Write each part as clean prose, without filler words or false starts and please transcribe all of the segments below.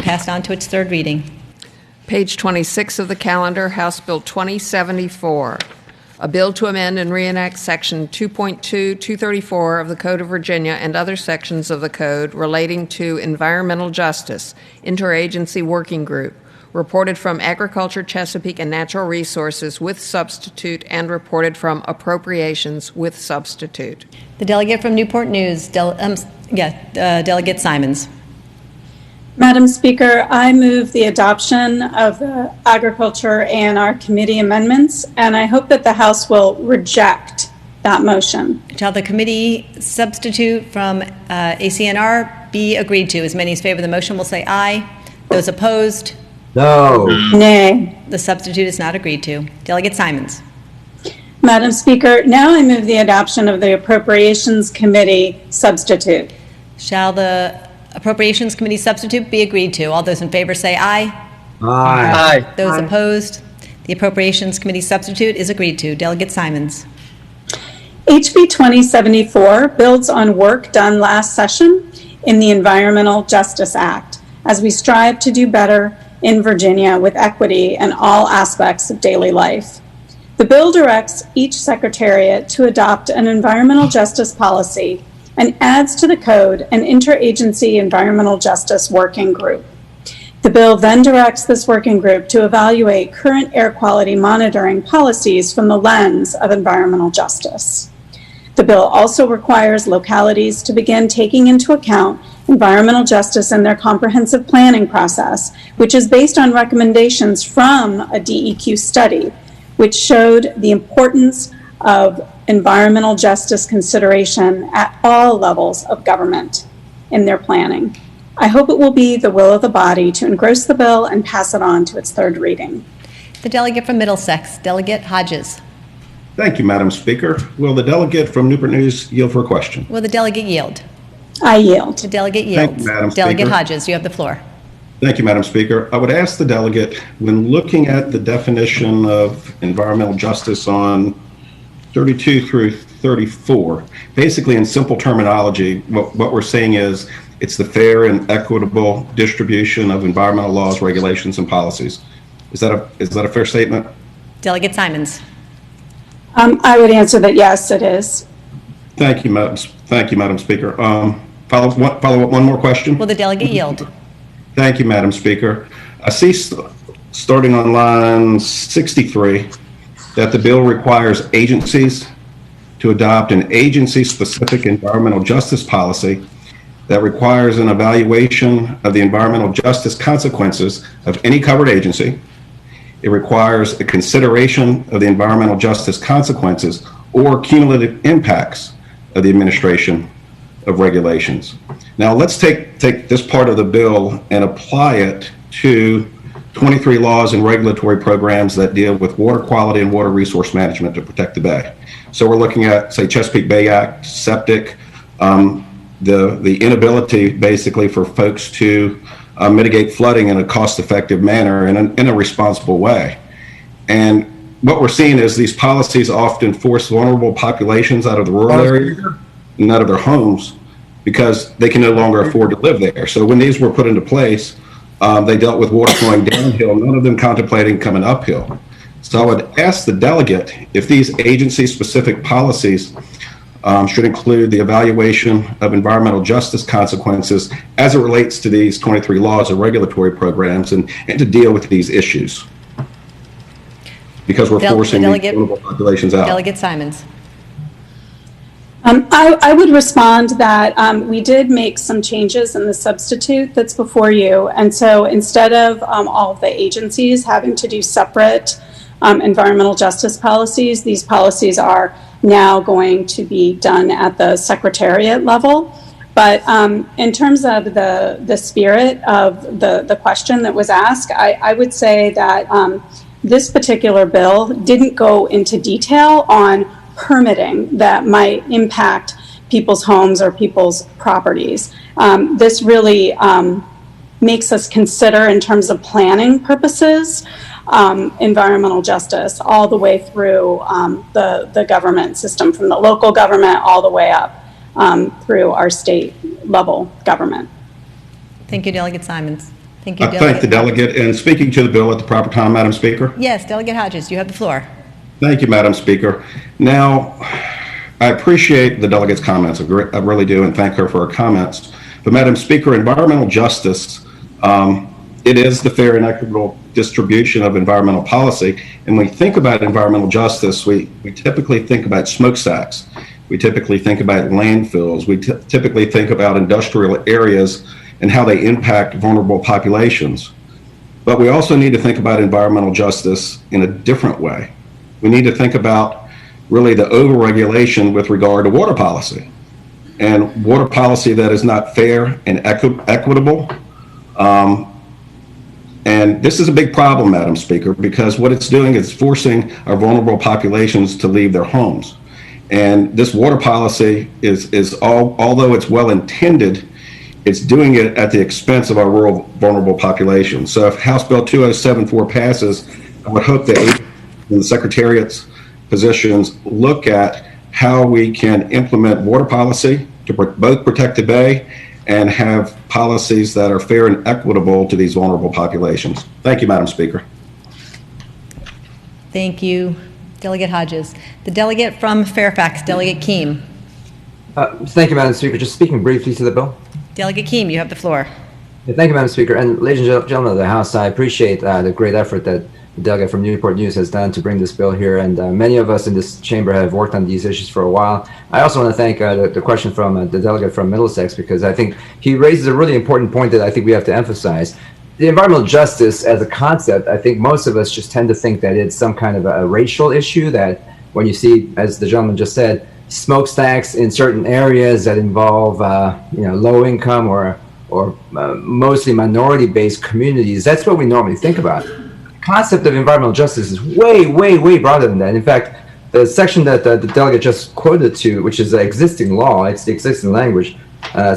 passed on to its third reading. Page 26 of the calendar, House Bill 2074, a bill to amend and reenact Section 2.234 of the Code of Virginia and other sections of the Code relating to environmental justice, interagency working group, reported from Agriculture, Chesapeake, and Natural Resources with substitute, and reported from Appropriations with substitute. The delegate from Newport News, Delegate Simonds. Madam Speaker, I move the adoption of the Agriculture and our committee amendments, and I hope that the House will reject that motion. Shall the committee substitute from ACNR be agreed to? As many as favor the motion will say aye. Those opposed? No. Nay. The substitute is not agreed to. Delegate Simonds. Madam Speaker, now I move the adoption of the Appropriations Committee substitute. Shall the Appropriations Committee substitute be agreed to? All those in favor say aye. Aye. Those opposed? The Appropriations Committee substitute is agreed to. Delegate Simonds. HB 2074 builds on work done last session in the Environmental Justice Act as we strive to do better in Virginia with equity in all aspects of daily life. The bill directs each secretariat to adopt an environmental justice policy and adds to the code an interagency environmental justice working group. The bill then directs this working group to evaluate current air quality monitoring policies from the lens of environmental justice. The bill also requires localities to begin taking into account environmental justice in their comprehensive planning process, which is based on recommendations from a DEQ study, which showed the importance of environmental justice consideration at all levels of government in their planning. I hope it will be the will of the body to engross the bill and pass it on to its third reading. The delegate from Middlesex, Delegate Hodges. Thank you, Madam Speaker. Will the delegate from Newport News yield for a question? Will the delegate yield? I yield. The delegate Thank yields. you, Madam Delegate Speaker. Hodges, you have the floor. Thank you, Madam Speaker. I would ask the delegate, when looking at the definition of environmental justice on 32 through 34, basically in simple terminology, what we're saying is it's the fair and equitable distribution of environmental laws, regulations, and policies. Is that a fair statement? Delegate Simonds. I would answer that yes, it is. Thank you, Madam Speaker. Follow up one more question. Will the delegate yield? Thank you, Madam Speaker. I see starting on line 63 that the bill requires agencies to adopt an agency-specific environmental justice policy that requires an evaluation of the environmental justice consequences of any covered agency. It requires a consideration of the environmental justice consequences or cumulative impacts of the administration of regulations. Now let's take this part of the bill and apply it to 23 laws and regulatory programs that deal with water quality and water resource management to protect the bay. So we're looking at, say, Chesapeake Bay Act, septic, the inability basically for folks to mitigate flooding in a cost-effective manner and in a responsible way. And what we're seeing is these policies often force vulnerable populations out of the rural area and out of their homes because they can no longer afford to live there. So when these were put into place, they dealt with water flowing downhill, none of them contemplating coming uphill. So I would ask the delegate if these agency-specific policies should include the evaluation of environmental justice consequences as it relates to these 23 laws and regulatory programs and to deal with these issues. Because we're forcing these vulnerable populations out. Delegate Simonds. I would respond that we did make some changes in the substitute that's before you. And so instead of all of the agencies having to do separate environmental justice policies, these policies are now going to be done at the secretariat level. But in terms of the spirit of the question that was asked, I would say that this particular bill didn't go into detail on permitting that might impact people's homes or people's properties. This really makes us consider, in terms of planning purposes, environmental justice all the way through the government system, from the local government all the way up through our state level government. Thank you, Delegate Simonds. Thank you, I thank the delegate, and speaking to the bill at the proper time, Madam Speaker. Yes, Delegate Hodges, you have the floor. Thank you, Madam Speaker. Now, I appreciate the delegate's comments. I really do, and thank her for her comments. But Madam Speaker, environmental justice, it is the fair and equitable distribution of environmental policy. And when we think about environmental justice, we typically think about smokestacks. We typically think about landfills. We typically think about industrial areas and how they impact vulnerable populations. But we also need to think about environmental justice in a different way. We need to think about really the overregulation with regard to water policy, and water policy that is not fair and equitable. And this is a big problem, Madam Speaker, because what it's doing is forcing our vulnerable populations to leave their homes. And this water policy although it's well intended, it's doing it at the expense of our rural vulnerable population. So if House Bill 2074 passes, I would hope that the Secretariat's positions look at how we can implement water policy to both protect the Bay and have policies that are fair and equitable to these vulnerable populations. Thank you, Madam Speaker. Thank you, Delegate Hodges. The delegate from Fairfax, Delegate Keem. Thank you, Madam Speaker. Just speaking briefly to the bill. Delegate Keem, you have the floor. Yeah, thank you, Madam Speaker. And ladies and gentlemen of the House, I appreciate the great effort that the delegate from Newport News has done to bring this bill here. And many of us in this chamber have worked on these issues for a while. I also want to thank the question from the delegate from Middlesex, because I think he raises a really important point that I think we have to emphasize. The environmental justice as a concept, I think most of us just tend to think that it's some kind of a racial issue, that when you see, as the gentleman just said, smokestacks in certain areas that involve low income or mostly minority-based communities, that's what we normally think about. The concept of environmental justice is way, way, way broader than that. In fact, the section that the delegate just quoted to, which is the existing law, it's the existing language,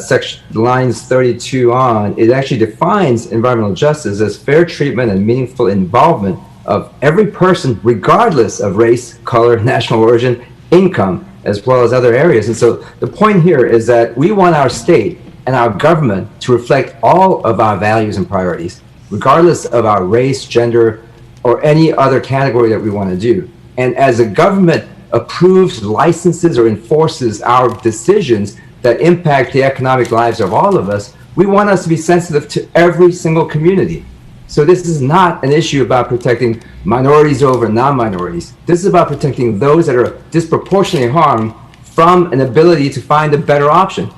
section lines 32 on, it actually defines environmental justice as fair treatment and meaningful involvement of every person, regardless of race, color, national origin, income, as well as other areas. And so the point here is that we want our state and our government to reflect all of our values and priorities, regardless of our race, gender, or any other category that we want to do. And as the government approves, licenses, or enforces our decisions that impact the economic lives of all of us, we want us to be sensitive to every single community. So this is not an issue about protecting minorities over non-minorities. This is about protecting those that are disproportionately harmed from an ability to find a better option.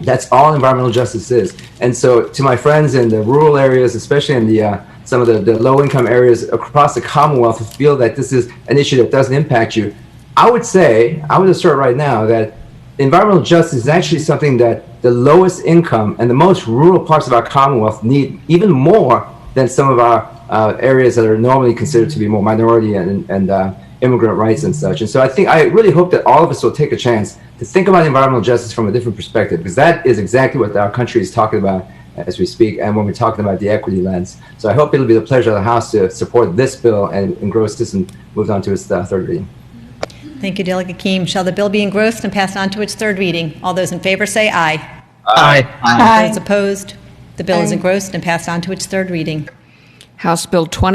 That's all environmental justice is. And so to my friends in the rural areas, especially in the some of the low-income areas across the Commonwealth who feel that this is an issue that doesn't impact you, I would assert right now that environmental justice is actually something that the lowest income and the most rural parts of our Commonwealth need even more than some of our areas that are normally considered to be more minority and immigrant rights and such. And so I really hope that all of us will take a chance to think about environmental justice from a different perspective, because that is exactly what our country is talking about as we speak, and when we're talking about the equity lens. So I hope it'll be the pleasure of the House to support this bill and engross this and move on to its third reading. Thank you, Delegate Keem. Shall the bill be engrossed and passed on to its third reading? All those in favor say aye. Aye. Aye. Those opposed? The bill is engrossed and passed on to its third reading. House Bill 20.